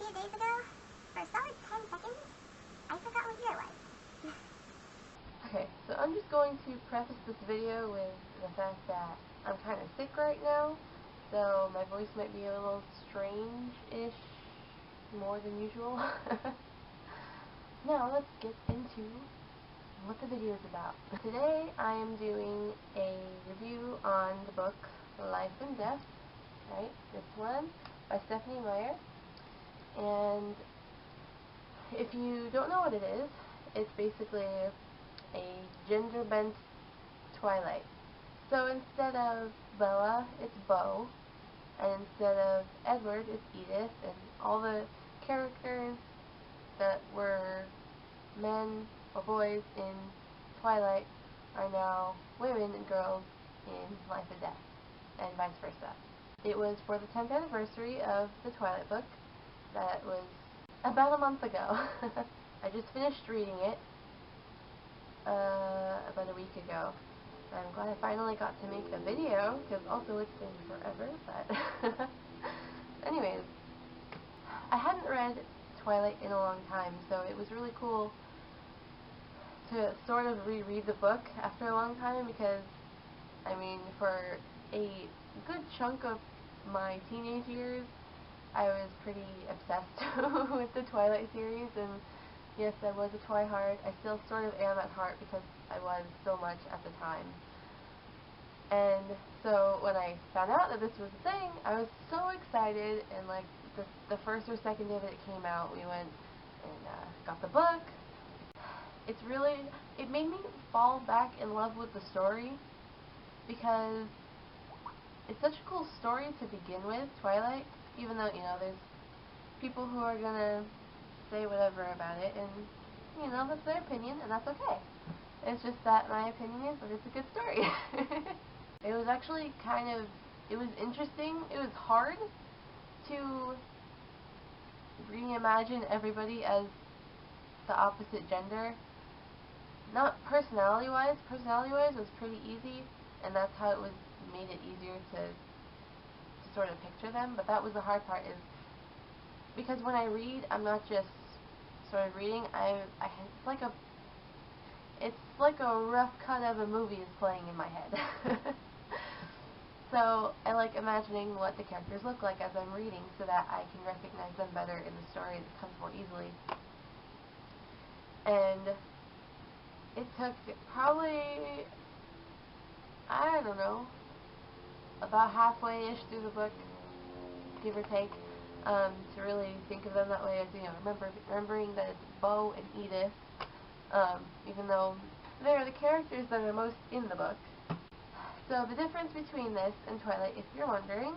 28 days ago, for a solid 10 seconds, I forgot what year it was. Okay, so I'm just going to preface this video with the fact that I'm kind of sick right now, so my voice might be a little strange-ish, more than usual. Now let's get into what the video is about. Today I am doing a review on the book Life and Death, right, this one, by Stephenie Meyer. And if you don't know what it is, it's basically a gender-bent Twilight. So instead of Bella, it's Beau, and instead of Edward, it's Edith, and all the characters that were men or boys in Twilight are now women and girls in Life and Death, and vice versa. It was for the 10th anniversary of the Twilight book. That was about a month ago. I just finished reading it about a week ago. I'm glad I finally got to make a video, because also it's been forever, but anyways, I hadn't read Twilight in a long time, so it was really cool to sort of reread the book after a long time, because, I mean, for a good chunk of my teenage years, I was pretty obsessed with the Twilight series, and yes, I was a Twi-hard. I still sort of am at heart, because I was so much at the time. And so when I found out that this was a thing, I was so excited, and like the first or second day that it came out, we went and got the book. It made me fall back in love with the story, because it's such a cool story to begin with, Twilight, even though, you know, there's people who are gonna say whatever about it, and, you know, that's their opinion, and that's okay. It's just that my opinion is that it's a good story. It was actually it was interesting. It was hard to reimagine everybody as the opposite gender. Not personality-wise. Personality-wise, it was pretty easy, and that's how it made it easier to sort of picture them. But that was the hard part, is because when I read, I'm not just sort of reading. It's like a rough cut of a movie is playing in my head. So I like imagining what the characters look like as I'm reading, so that I can recognize them better in the story that comes more easily. And it took probably, I don't know, about halfway-ish through the book, give or take, to really think of them that way, as, you know, remembering that it's Beau and Edith, even though they're the characters that are most in the book. So the difference between this and Twilight, if you're wondering,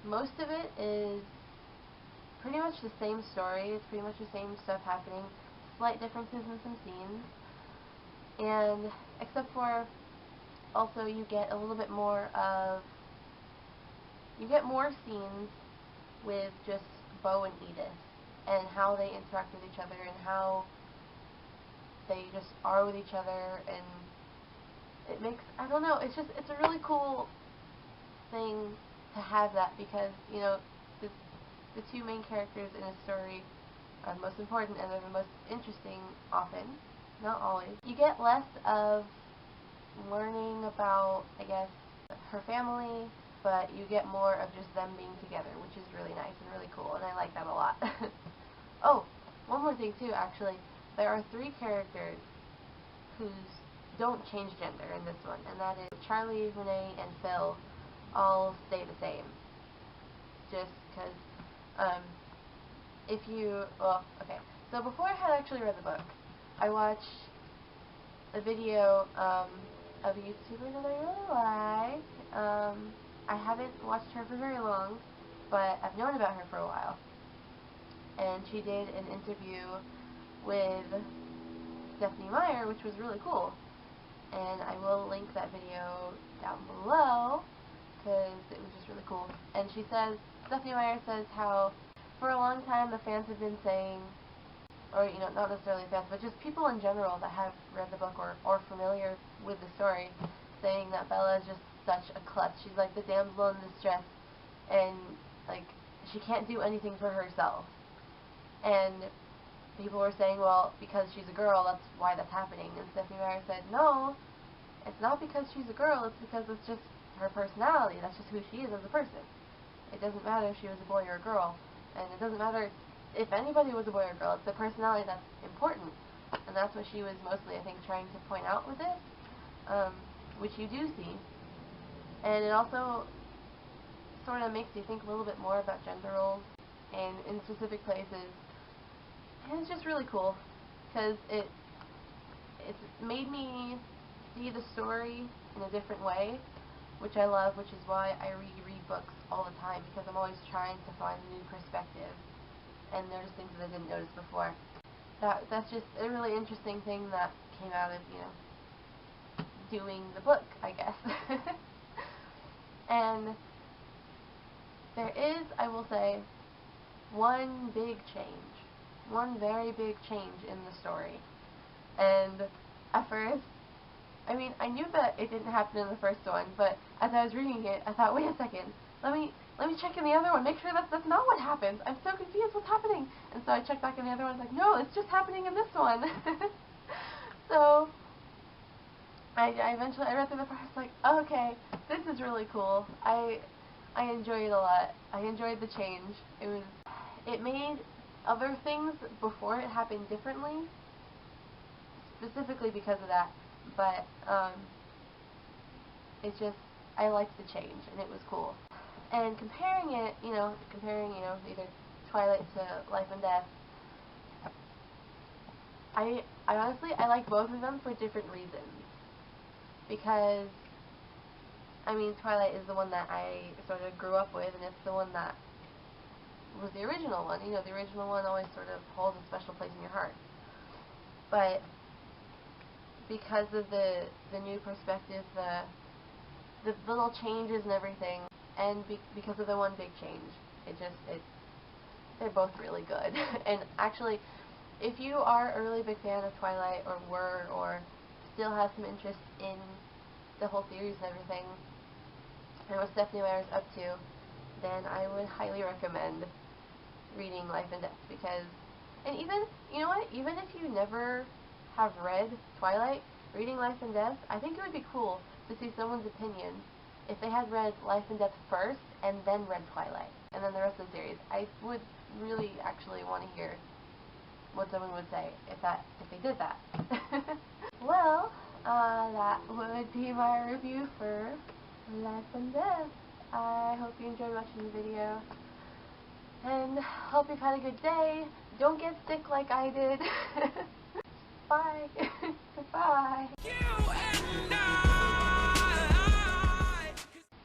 most of it is pretty much the same story. It's pretty much the same stuff happening, slight differences in some scenes, and except for also you get a little bit more scenes with just Beau and Edith, and how they interact with each other, and how they just are with each other, and it makes, I don't know, it's a really cool thing to have that, because, you know, the two main characters in a story are the most important, and they're the most interesting often, not always. You get less of learning about, I guess, her family, but you get more of just them being together, which is really nice and really cool, and I like that a lot. Oh, one more thing too, actually. There are 3 characters who don't change gender in this one, and that is Charlie, Renee, and Phil all stay the same. Just because, okay. So before I had actually read the book, I watched a video of a YouTuber that I really like. I haven't watched her for very long, but I've known about her for a while. And she did an interview with Stephenie Meyer, which was really cool. And I will link that video down below, because it was just really cool. And she says, Stephenie Meyer says how for a long time the fans have been saying, or, you know, not necessarily fans, but just people in general that have read the book or familiar with the story, saying that Bella is just such a klutz. She's like the damsel in distress, and like she can't do anything for herself. And people were saying, well, because she's a girl, that's why that's happening. And Stephenie Meyer said, no, it's not because she's a girl, it's because it's just her personality. That's just who she is as a person. It doesn't matter if she was a boy or a girl, and it doesn't matter if anybody was a boy or a girl. It's the personality that's important, and that's what she was mostly, I think, trying to point out with this, which you do see. And it also sort of makes you think a little bit more about gender roles and in specific places. And it's just really cool, because it's made me see the story in a different way, which I love, which is why I reread books all the time, because I'm always trying to find a new perspective and notice things that I didn't notice before. That's just a really interesting thing that came out of, you know, doing the book, I guess. And there is, I will say, one big change. One very big change in the story. And at first, I mean, I knew that it didn't happen in the first one, but as I was reading it, I thought, wait a second, let me check in the other one, make sure that's not what happens. I'm so confused, what's happening? And so I checked back in the other one, like, no, it's just happening in this one. So I eventually read through the first, like, oh, okay, this is really cool. I enjoyed it a lot. I enjoyed the change. It made other things before it happened differently, specifically because of that. But it's just, I liked the change, and it was cool. And comparing, either Twilight to Life and Death, I honestly, I like both of them for different reasons. Because, I mean, Twilight is the one that I sort of grew up with, and it's the one that was the original one. You know, the original one always sort of holds a special place in your heart. But because of the new perspective, the little changes and everything, and because of the one big change, they're both really good. And actually, if you are a really big fan of Twilight, or were, or still have some interest in the whole series and everything, and what Stephenie Meyer is up to, then I would highly recommend reading Life and Death, because, and even, you know what, even if you never have read Twilight, reading Life and Death, I think it would be cool to see someone's opinion if they had read Life and Death first and then read Twilight, and then the rest of the series. I would really actually want to hear what someone would say if they did that. Well, that would be my review for Life and Death. I hope you enjoyed watching the video, and hope you've had a good day. Don't get sick like I did. Bye. Goodbye.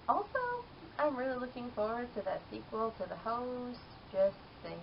Also, I'm really looking forward to that sequel to The Host. Just saying.